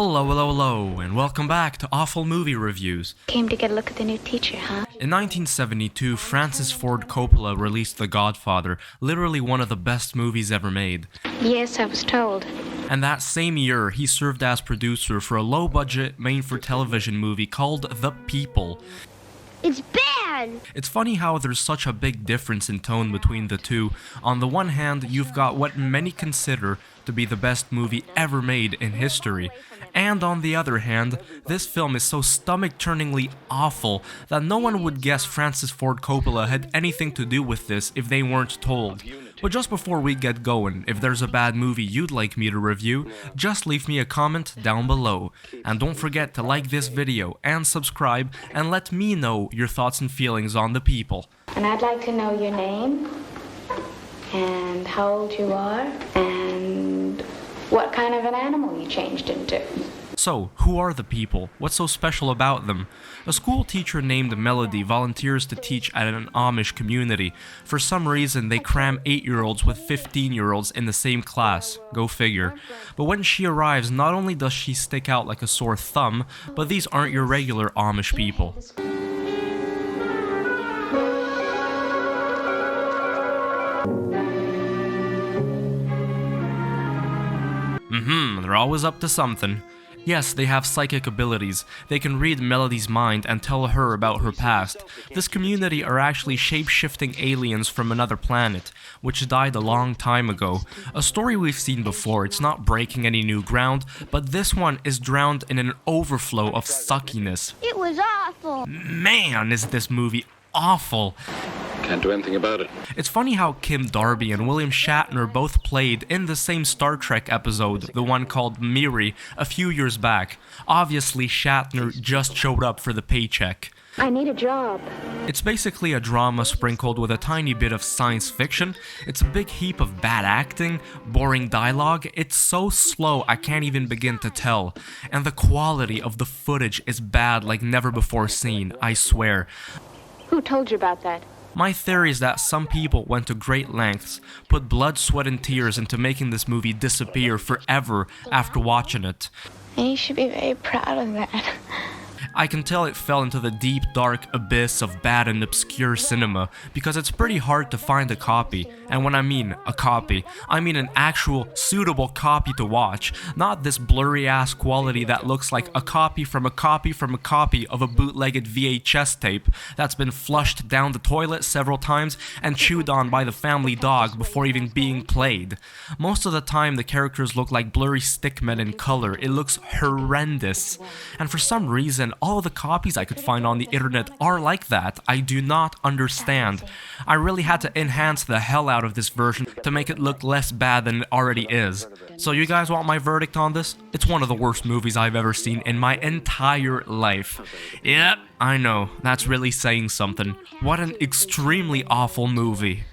Hello, and welcome back to Awful Movie Reviews. Came to get a look at the new teacher, huh? In 1972, Francis Ford Coppola released The Godfather, literally one of the best movies ever made. Yes, I was told. And that same year, he served as producer for a low-budget, made-for-television movie called The People. It's bad! It's funny how there's such a big difference in tone between the two. On the one hand, you've got what many consider to be the best movie ever made in history. And on the other hand, this film is so stomach-turningly awful that no one would guess Francis Ford Coppola had anything to do with this if they weren't told. But just before we get going, if there's a bad movie you'd like me to review, just leave me a comment down below. And don't forget to like this video and subscribe and let me know your thoughts and feelings on The People. And I'd like to know your name, and how old you are, and what kind of an animal you changed into. So, who are the people? What's so special about them? A school teacher named Melody volunteers to teach at an Amish community. For some reason, they cram 8-year-olds with 15-year-olds in the same class. Go figure. But when she arrives, not only does she stick out like a sore thumb, but these aren't your regular Amish people. They're always up to something. Yes, they have psychic abilities. They can read Melody's mind and tell her about her past. This community are actually shape-shifting aliens from another planet, which died a long time ago. A story we've seen before, it's not breaking any new ground, but this one is drowned in an overflow of suckiness. It was awful! Man, is this movie awful! Can't do anything about it. It's funny how Kim Darby and William Shatner both played in the same Star Trek episode, the one called Miri, a few years back. Obviously, Shatner just showed up for the paycheck. I need a job. It's basically a drama sprinkled with a tiny bit of science fiction. It's a big heap of bad acting, boring dialogue. It's so slow I can't even begin to tell. And the quality of the footage is bad like never before seen, I swear. Who told you about that? My theory is that some people went to great lengths, put blood, sweat, and tears into making this movie disappear forever after watching it. And you should be very proud of that. I can tell it fell into the deep, dark abyss of bad and obscure cinema, because it's pretty hard to find a copy. And when I mean a copy, I mean an actual, suitable copy to watch, not this blurry-ass quality that looks like a copy from a copy from a copy of a bootlegged VHS tape that's been flushed down the toilet several times and chewed on by the family dog before even being played. Most of the time, the characters look like blurry stickmen in color. It looks horrendous. And for some reason, all the copies I could find on the internet are like that. I do not understand. I really had to enhance the hell out of this version to make it look less bad than it already is. So you guys want my verdict on this? It's one of the worst movies I've ever seen in my entire life. Yep, I know, that's really saying something. What an extremely awful movie.